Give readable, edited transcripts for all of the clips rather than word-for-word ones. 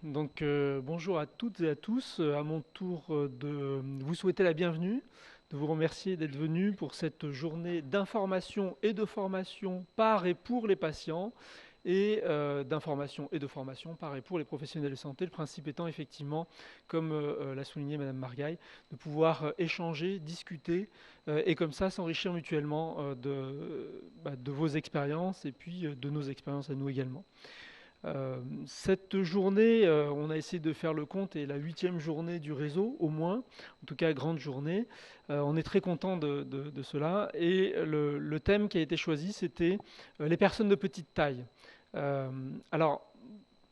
Bonjour à toutes et à tous. À mon tour de vous souhaiter la bienvenue, de vous remercier d'être venus pour cette journée d'information et de formation par et pour les patients et d'information et de formation par et pour les professionnels de santé. Le principe étant effectivement, comme l'a souligné Madame Margaille, de pouvoir échanger, discuter et comme ça s'enrichir mutuellement de vos expériences et puis de nos expériences à nous également. Cette journée, on a essayé de faire le compte, est la 8e journée du réseau, au moins, en tout cas grande journée. On est très content de cela. Et le thème qui a été choisi, c'était les personnes de petite taille. Euh, alors,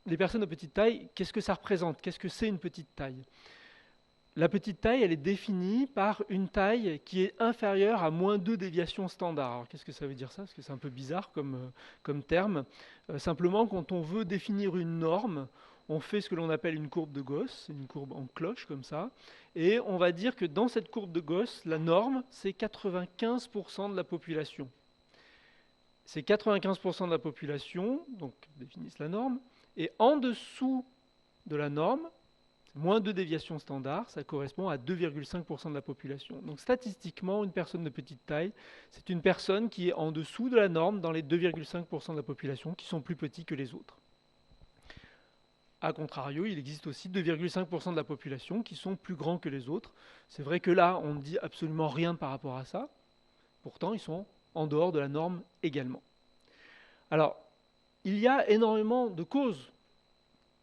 les personnes de petite taille, qu'est-ce que ça représente? Qu'est-ce que c'est une petite taille? La petite taille, elle est définie par une taille qui est inférieure à -2 déviations standard. Alors, qu'est-ce que ça veut dire ça? Parce que c'est un peu bizarre comme terme. Simplement, quand on veut définir une norme, on fait ce que l'on appelle une courbe de Gauss, une courbe en cloche comme ça, et on va dire que dans cette courbe de Gauss, la norme, c'est 95% de la population. C'est 95% de la population, donc définissent la norme, et en dessous de la norme, moins de déviations standard, ça correspond à 2,5% de la population. Donc statistiquement, une personne de petite taille, c'est une personne qui est en dessous de la norme dans les 2,5% de la population, qui sont plus petits que les autres. A contrario, il existe aussi 2,5% de la population qui sont plus grands que les autres. C'est vrai que là, on ne dit absolument rien par rapport à ça. Pourtant, ils sont en dehors de la norme également. Alors, il y a énormément de causes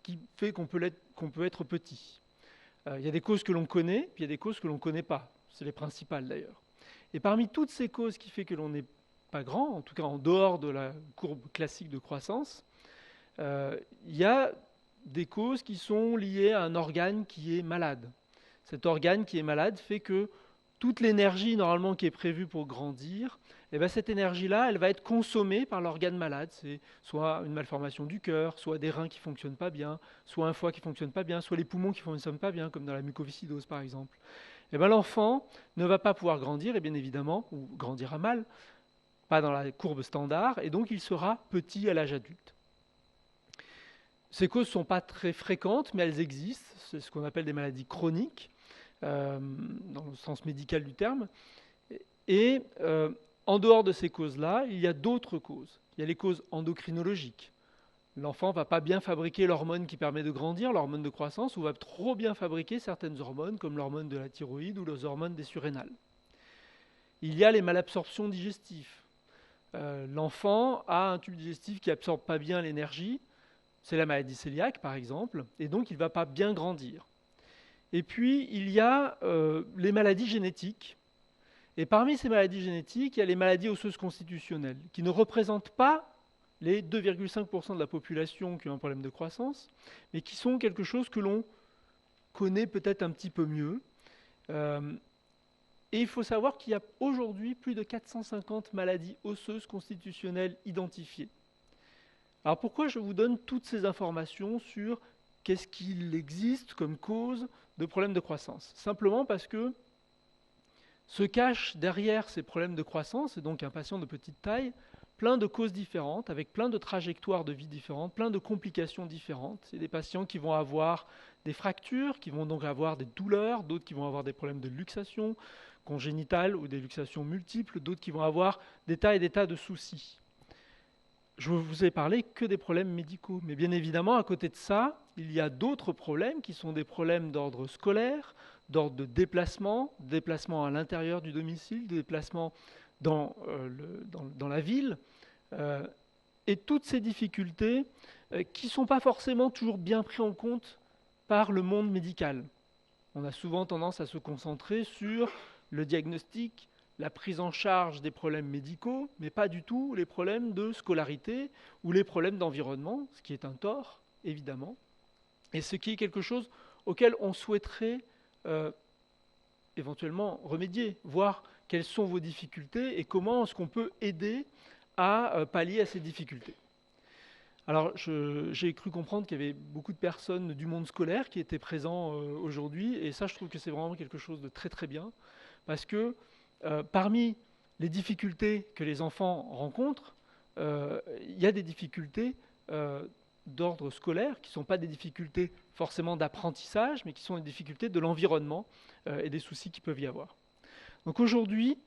qui fait qu'on peut être petit. Il y a des causes que l'on connaît, puis il y a des causes que l'on ne connaît pas. C'est les principales d'ailleurs. Et parmi toutes ces causes qui fait que l'on n'est pas grand, en tout cas en dehors de la courbe classique de croissance, il y a des causes qui sont liées à un organe qui est malade. Cet organe qui est malade fait que toute l'énergie normalement qui est prévue pour grandir, eh bien, cette énergie-là, elle va être consommée par l'organe malade. C'est soit une malformation du cœur, soit des reins qui ne fonctionnent pas bien, soit un foie qui ne fonctionne pas bien, soit les poumons qui ne fonctionnent pas bien, comme dans la mucoviscidose par exemple. Eh bien, l'enfant ne va pas pouvoir grandir, et bien évidemment, ou grandira mal, pas dans la courbe standard, et donc il sera petit à l'âge adulte. Ces causes ne sont pas très fréquentes, mais elles existent. C'est ce qu'on appelle des maladies chroniques, dans le sens médical du terme. Et en dehors de ces causes-là, il y a d'autres causes. Il y a les causes endocrinologiques. L'enfant ne va pas bien fabriquer l'hormone qui permet de grandir, l'hormone de croissance, ou va trop bien fabriquer certaines hormones, comme l'hormone de la thyroïde ou les hormones des surrénales. Il y a les malabsorptions digestives. L'enfant a un tube digestif qui absorbe pas bien l'énergie, c'est la maladie cœliaque par exemple, et donc il ne va pas bien grandir. Et puis il y a les maladies génétiques. Et parmi ces maladies génétiques, il y a les maladies osseuses constitutionnelles, qui ne représentent pas les 2,5% de la population qui ont un problème de croissance, mais qui sont quelque chose que l'on connaît peut-être un petit peu mieux. Et il faut savoir qu'il y a aujourd'hui plus de 450 maladies osseuses constitutionnelles identifiées. Alors pourquoi je vous donne toutes ces informations sur qu'est-ce qu'il existe comme cause de problèmes de croissance? Simplement parce que se cache derrière ces problèmes de croissance, et donc un patient de petite taille, plein de causes différentes, avec plein de trajectoires de vie différentes, plein de complications différentes. C'est des patients qui vont avoir des fractures, qui vont donc avoir des douleurs, d'autres qui vont avoir des problèmes de luxation congénitale ou des luxations multiples, d'autres qui vont avoir des tas et des tas de soucis. Je vous ai parlé que des problèmes médicaux, mais bien évidemment, à côté de ça, il y a d'autres problèmes qui sont des problèmes d'ordre scolaire, d'ordre de déplacement, déplacement à l'intérieur du domicile, déplacement dans la ville, et toutes ces difficultés qui ne sont pas forcément toujours bien prises en compte par le monde médical. On a souvent tendance à se concentrer sur le diagnostic, la prise en charge des problèmes médicaux, mais pas du tout les problèmes de scolarité ou les problèmes d'environnement, ce qui est un tort, évidemment, et ce qui est quelque chose auquel on souhaiterait éventuellement remédier, voir quelles sont vos difficultés et comment est-ce qu'on peut aider à pallier à ces difficultés. Alors, j'ai cru comprendre qu'il y avait beaucoup de personnes du monde scolaire qui étaient présents aujourd'hui, et ça, je trouve que c'est vraiment quelque chose de très très bien, parce que parmi les difficultés que les enfants rencontrent, il y a des difficultés d'ordre scolaire, qui ne sont pas des difficultés forcément d'apprentissage, mais qui sont des difficultés de l'environnement et des soucis qui peuvent y avoir. Donc aujourd'hui,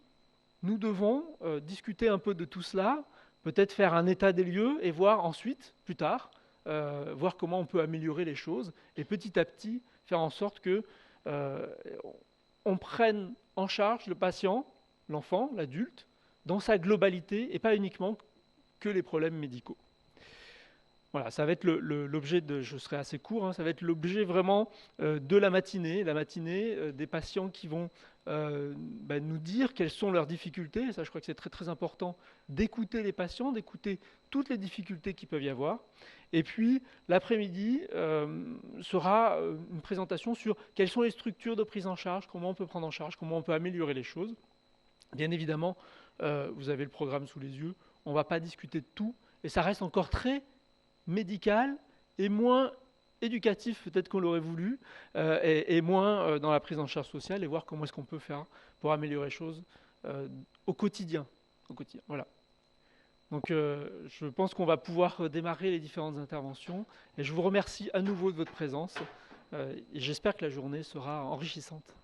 nous devons discuter un peu de tout cela, peut-être faire un état des lieux et voir ensuite, plus tard, voir comment on peut améliorer les choses et petit à petit faire en sorte que on prenne en charge le patient, l'enfant, l'adulte, dans sa globalité et pas uniquement que les problèmes médicaux. Voilà, ça va être l'objet de, je serai assez court, hein, ça va être l'objet vraiment de la matinée des patients qui vont nous dire quelles sont leurs difficultés. Et ça, je crois que c'est très très important d'écouter les patients, d'écouter toutes les difficultés qu'il peuvent y avoir. Et puis l'après-midi sera une présentation sur quelles sont les structures de prise en charge, comment on peut prendre en charge, comment on peut améliorer les choses. Bien évidemment, vous avez le programme sous les yeux, on ne va pas discuter de tout, et ça reste encore très médical et moins éducatif peut-être qu'on l'aurait voulu, et moins dans la prise en charge sociale, et voir comment est-ce qu'on peut faire pour améliorer les choses au quotidien. Voilà. Donc je pense qu'on va pouvoir démarrer les différentes interventions, et je vous remercie à nouveau de votre présence, et j'espère que la journée sera enrichissante.